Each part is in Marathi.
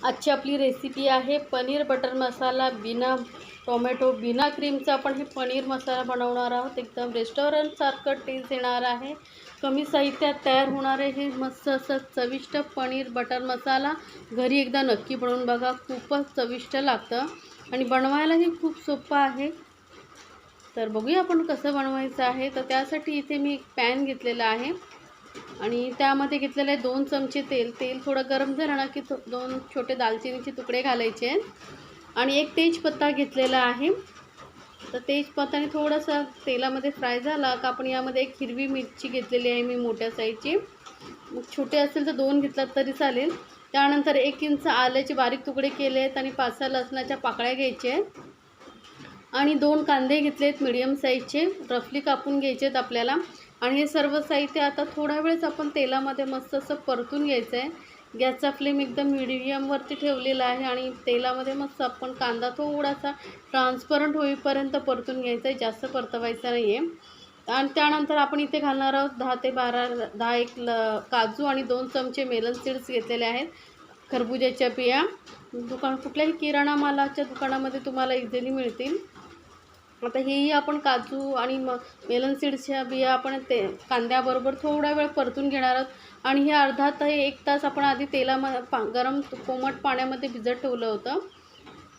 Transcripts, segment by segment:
आजची आपली रेसिपी आहे पनीर बटर मसाला बिना टोमॅटो बिना क्रीमचा आपण हे पनीर मसाला बनवणार आहोत। एकदम रेस्टॉरंटसारखं टेस्ट येणार आहे। कमी साहित्यात तयार होणारे हे मस्त असं चविष्ट पनीर बटर मसाला घरी एकदा नक्की बनवून बघा। खूपच चविष्ट लागतं आणि बनवायलाही खूप सोपं आहे। तर बघूया आपण कसं बनवायचं आहे। तर त्यासाठी इथे मी एक पॅन घेतलेला आहे आणि त्यामध्ये घेतलेले 2 चमचे तेल। तेल थोडं गरम झालं ना की 2 छोटे दालचिनीचे तुकडे घालायचे आणि एक तेजपत्ता घेतलेला आहे। तर तेजपत्ताने थोडंसं तेलामध्ये फ्राय झाला का आपण यामध्ये एक हिरवी मिरची घेतलेली आहे मी मोठ्या साईजची। छोटे असेल तर 2 घेतलात तरी चालेल। त्यानंतर 1 इंच आल्याचे बारीक तुकडे केले आहेत आणि 5-6 लसणाच्या पाकळ्या घ्यायच्या आहेत आणि 2 कांदे घेतलेत मीडियम साईजचे, रफली कापून घ्यायचे आहेत आपल्याला। आणि हे सर्व साहित्य आता थोडा वेळच आपण तेलामध्ये मस्त असं परतून घ्यायचं आहे। गॅसचा फ्लेम एकदम मीडियमवरती ठेवलेला आहे आणि तेलामध्ये मस्त आपण कांदा थोडासा ट्रान्सपरंट होईपर्यंत परतून घ्यायचा आहे, जास्त परतवायचा नाही आहे। आणि त्यानंतर आपण इथे घालणार आहोत 10 ते 12 काजू आणि 2 चमचे मेलन सीड्स घेतलेले आहेत, खरबुजाच्या बिया। कुठल्याही किराणा मालाच्या दुकानामध्ये तुम्हाला इझिली मिळतील। आता हेही आपण काजू आणि मेलन सीड्सच्या बिया आपण ते कांद्याबरोबर थोडा वेळ परतून घेणार आहोत आणि हे अर्धा ते 1 तास आपण आधी तेलामध्ये गरम कोमट पाण्यामध्ये भिजत ठेवलं होतं।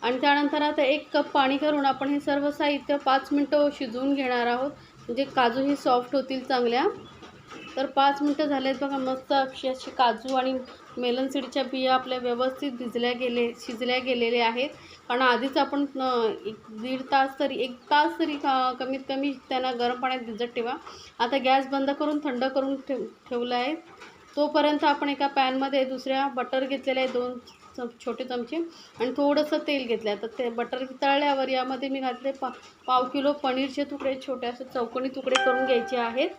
आणि त्यानंतर आता 1 कप पाणी करून आपण हे सर्व साहित्य 5 मिनटं शिजवून घेणार आहोत, म्हणजे काजूही सॉफ्ट होतील चांगल्या। तर 5 मिनटं झालेत बघा, मस्त अशी काजू आणि मेलन सीडच्या बिया आपल्या व्यवस्थित शिजल्या गेलेले आहेत। कारण आधीच आपण 1 तास तरी कमीत कमी त्यांना गरम पाण्यात भिजत ठेवा। आता गॅस बंद करून थंड करून ठेवलं आहे। तोपर्यंत आपण एका पॅनमध्ये दुसऱ्या बटर घेतलेले आहे 2 छोटे चमचे आणि थोडंसं तेल घेतलं आहे। तर ते बटर तळल्यावर यामध्ये मी घातले पाव किलो पनीरचे तुकडे, छोटे असे चौकोनी तुकडे करून घ्यायचे आहेत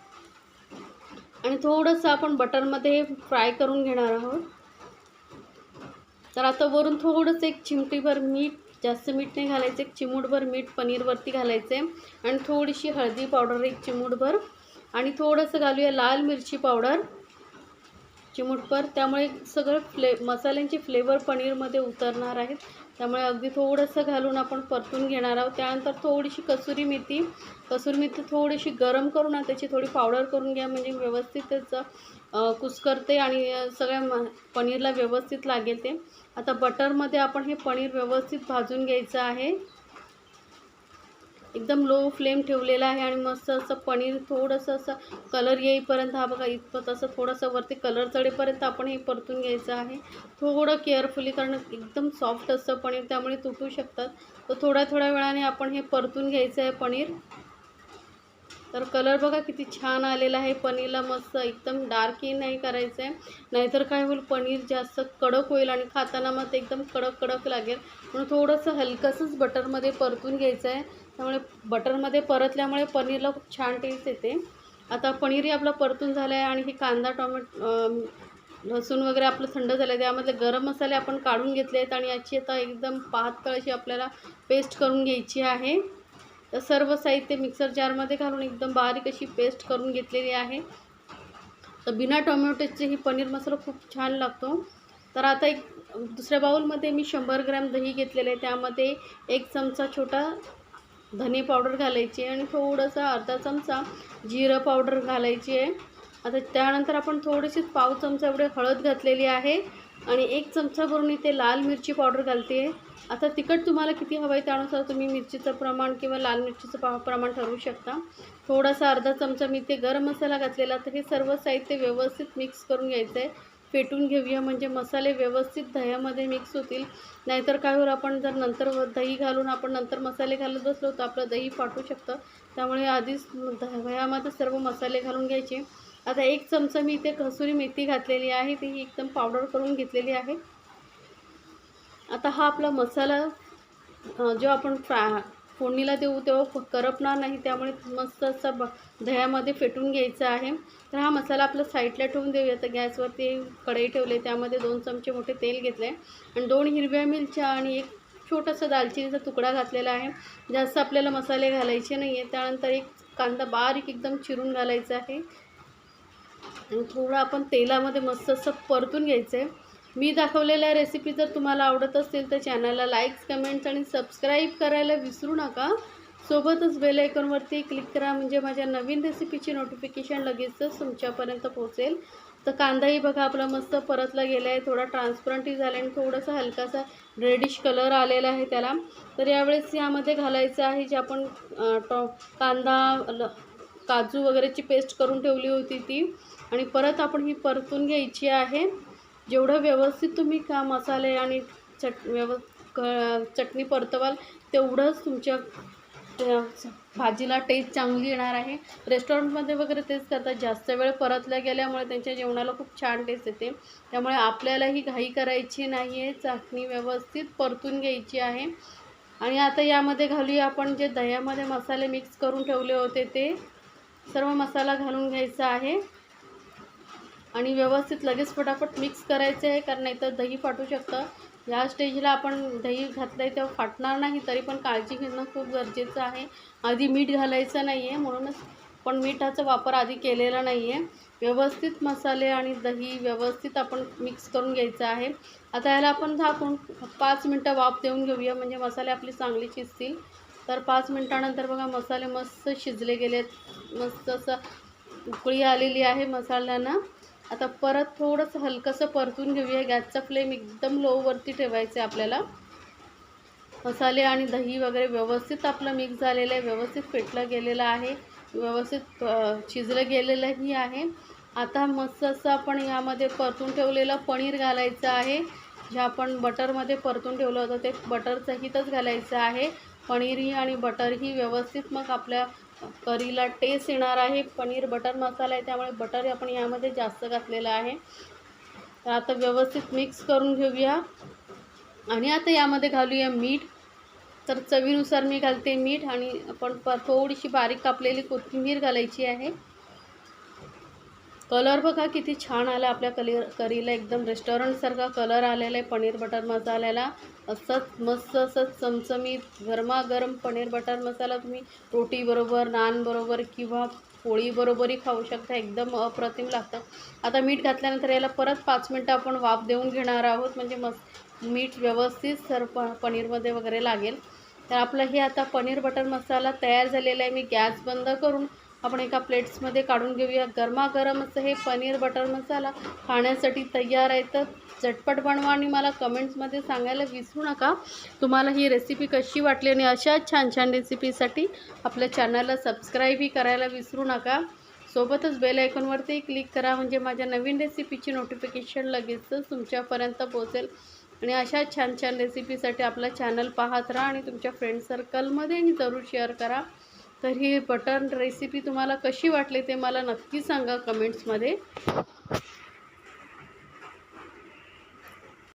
आणि थोडंसं आपण बटरमध्ये फ्राय करून घेणार आहोत। तर आता वरून थोडंसं 1 चिमटीभर मीठ, जास्त मीठ नाही घालायचं, 1 चिमूटभर मीठ पनीरवरती घालायचं आहे आणि थोडीशी हळदी पावडर 1 चिमूटभर आणि थोडंसं घालूया लाल मिरची पावडर चिमूटभर। त्यामुळे सगळं मसाल्यांचे फ्लेवर पनीरमध्ये उतरणार आहेत, त्यामुळे अगदी थोडंसं घालून आपण परतून घेणार आहोत। त्यानंतर थोडीशी कसुरी मेथी थोडीशी गरम करून त्याची थोडी पावडर करून घ्या, म्हणजे व्यवस्थित त्याचं कुस्करते आणि सगळ्या पनीरला व्यवस्थित लागेल ते। आता बटरमध्ये आपण हे पनीर व्यवस्थित भाजून घ्यायचं आहे, एकदम लो फ्लेम ठेवलेला आहे आणि मस्त असं पनीर थोडंसं असं कलर येईपर्यंत, हा बघा इतपत असं थोडंसं वरती कलर चढेपर्यंत आपण हे परतून घ्यायचं आहे। थोडं केअरफुली, कारण एकदम सॉफ्ट असतं पनीर, त्यामुळे तुटू शकतात। तर थोड्या वेळाने आपण हे परतून घ्यायचं आहे पनीर। तर कलर बघा किती छान आलेला आहे पनीरला, मस्त एकदम डार्कही नाही करायचं आहे, नाहीतर काय होईल पनीर जास्त कडक होईल आणि खाताना मग ते एकदम कडक लागेल। म्हणून थोडंसं हलकंसंच बटरमध्ये परतून घ्यायचं आहे, त्यामुळे बटरमध्ये परतल्यामुळे पनीरला खूप छान टेस्ट येते। आता पनीरही आपलं परतून झालं आहे आणि हे कांदा लसूण वगैरे आपलं थंड झालं आहे। त्यामधले गरम मसाले आपण काढून घेतले आहेत आणि याची आता एकदम पातळ अशी आपल्याला पेस्ट करून घ्यायची आहे। तर सर्व साहित्य मिक्सर जारमध्ये घालून एकदम बारीक अशी पेस्ट करून घेतलेली आहे। तर बिना टोमॅटोचे ही पनीर मसाला खूप छान लागतो। तर आता एक दुसऱ्या बाउलमध्ये मी 100 ग्रॅम दही घेतलेले आहे, त्यामध्ये 1 चमचा छोटा धने पावडर घालायची आणि थोडंसं अर्धा चमचा जिरं पावडर घालायची आहे। आता त्यानंतर आपण थोडीशी पाव चमचा एवढे हळद घातलेली आहे आणि 1 चमचा भरून इथे लाल मिरची पावडर घालते आहे। आता तिखट तुम्हाला किती हवं आहे त्यानुसार तुम्ही मिरचीचं प्रमाण किंवा लाल मिरचीचं प्रमाण ठरवू शकता। थोडासा अर्धा चमचा मी इथे गरम मसाला घातलेला। तर हे सर्व साहित्य व्यवस्थित मिक्स करून घ्यायचं आहे, फेटून घेऊया, म्हणजे मसाले व्यवस्थित दह्यामध्ये मिक्स होतील। नाहीतर काय होईल, आपण जर नंतर दही घालून आपण नंतर मसाले घालत बसलो तर आपलं दही फाटू शकतं, त्यामुळे आधीच दह्यामध्ये सर्व मसाले घालून घ्यायचे। आता 1 चमचा मी इथे कसुरी मेथी घातलेली आहे, ती एकदम पावडर करून घेतलेली आहे। आता हा आपला मसाला जो आपण फोडणीला देऊ तेव्हा करपणार नाही, त्यामुळे मस्त असा दह्यामध्ये फेटून घ्यायचा आहे। तर हा मसाला आपला साईडला ठेवून देऊया। तर गॅसवरती कढई ठेवले, त्यामध्ये 2 चमचे मोठे तेल घेतले आणि 2 हिरव्या मिरच्या आणि 1 छोटासा दालचिनीचा तुकडा घातलेला आहे। जास्त आपल्याला मसाले घालायचे नाही आहे। त्यानंतर 1 कांदा बारीक एकदम चिरून घालायचा आहे आणि थोडं आपण तेलामध्ये मस्त असं परतून घ्यायचं आहे। मी दाखवलेल्या रेसिपी जर तुम्हाला आवडत असतील तर चॅनलला लाईक्स, कमेंट्स आणि सबस्क्राईब करायला विसरू नका. सोबतच बेल आयकॉनवरती क्लिक करा, म्हणजे माझ्या नवीन रेसिपीची नोटिफिकेशन लगेचच तुमच्यापर्यंत पोहोचेल. तर कांदाही बघा आपला मस्त परतला गेला आहे, थोडा ट्रान्सपरंटही झाला आणि थोडासा हलकासा रेडिश कलर आलेला आहे त्याला. तर यावेळेस यामध्ये घालायचं आहे जे आपण कांदा काजू वगैरेची पेस्ट करून ठेवली होती ती, आणि परत आपण ही परतून घ्यायची आहे. जेवढं व्यवस्थित तुम्ही मसाले आणि चटणी परतवाल तेवढंच तुमच्या भाजीला टेस्ट चांगली येणार आहे. रेस्टॉरंटमध्ये वगैरे तेच करतात, जास्त वेळ परतल्या गेल्यामुळे त्यांच्या जेवणाला खूप छान टेस्ट येते. त्यामुळे आपल्यालाही घाई करायची नाही आहे, चटणी व्यवस्थित परतून घ्यायची आहे. आणि आता यामध्ये घालूया आपण जे दह्यामध्ये मसाले मिक्स करून ठेवले होते ते सर्व मसाला घालून घ्यायचा आहे आणि व्यवस्थित लगेच फटाफट मिक्स करायचं आहे, कारण नाहीतर दही फाटू शकतं. या स्टेजला आपण दही घातलं आहे तेव्हा फाटणार नाही, तरी पण काळजी घेणं खूप गरजेचं आहे. आधी मीठ घालायचं नाही आहे, म्हणूनच पण मिठाचा वापर आधी केलेला नाही आहे. व्यवस्थित मसाले आणि दही व्यवस्थित आपण मिक्स करून घ्यायचं आहे. आता याला आपण झाकून 5 मिनटं वाफ देऊन घेऊया, म्हणजे मसाले आपले चांगले शिजतील. तर 5 मिनटानंतर बघा मसाले मस्त शिजले गेलेत, मस्त असं उकळी आलेली आहे मसाल्यांना. आता परत थोडंसं हलकंसं परतून घेऊया. गॅसचा फ्लेम एकदम लोवरती ठेवायचं आहे आपल्याला. मसाले आणि दही वगैरे व्यवस्थित आपलं मिक्स झालेलं आहे, व्यवस्थित फेटलं गेलेलं आहे, व्यवस्थित शिजलं गेलेलंही आहे. आता मस्त असं आपण यामध्ये परतून ठेवलेलं पनीर घालायचं आहे. जे आपण बटरमध्ये परतून ठेवलं होतं ते बटर सहितच घालायचं आहे. पनीरही आणि बटरही व्यवस्थित मग आपल्या करीला टेस्ट येणार आहे. पनीर बटर मसाला आहे त्यामुळे बटर आपण यामध्ये जास्त घातलेलं आहे. तर आता व्यवस्थित मिक्स करून घेऊया आणि आता यामध्ये घालूया मीठ. तर चवीनुसार मी घालते मीठ, आणि आपण थोडीशी बारीक कापलेली कोथिंबीर घालायची आहे. कलर बघा किती छान आला आपल्या करीला, एकदम रेस्टॉरंटसारखा कलर आलेला आहे पनीर बटर मसाल्याला. असंच मस्त असं चमचमीत गरमागरम पनीर बटर मसाला तुम्ही रोटीबरोबर, नानबरोबर किंवा पोळीबरोबरही खाऊ शकता, एकदम अप्रतिम लागतं. आता मीठ घातल्यानंतर याला परत 5 मिनटं आपण वाफ देऊन घेणार आहोत, म्हणजे मीठ व्यवस्थित पनीरमध्ये वगैरे लागेल. तर आपलं हे आता पनीर बटर मसाला तयार झालेला आहे. मी गॅस बंद करून आपण एका प्लेट्समध्ये काढून घेऊया. गरमागरम असं हे पनीर बटर मसाला खाण्यासाठी तयार आहे. तर झटपट बनवा आणि मला कमेंट्समध्ये सांगायला विसरू नका तुम्हाला ही रेसिपी कशी वाटली, आणि अशाच छान छान रेसिपीसाठी आपल्या चॅनलला सबस्क्राईबही करायला विसरू नका. सोबतच बेल आयकॉनवरती क्लिक करा, म्हणजे माझ्या नवीन रेसिपीची नोटिफिकेशन लगेचच तुमच्यापर्यंत पोहोचेल. आणि अशा छान छान रेसिपीसाठी आपला चॅनल पाहत राहा आणि तुमच्या फ्रेंड सर्कलमध्येही जरूर शेअर करा. तर ही बटर रेसिपी तुम्हाला कशी वाटली ते मला नक्की सांगा कमेंट्समध्ये.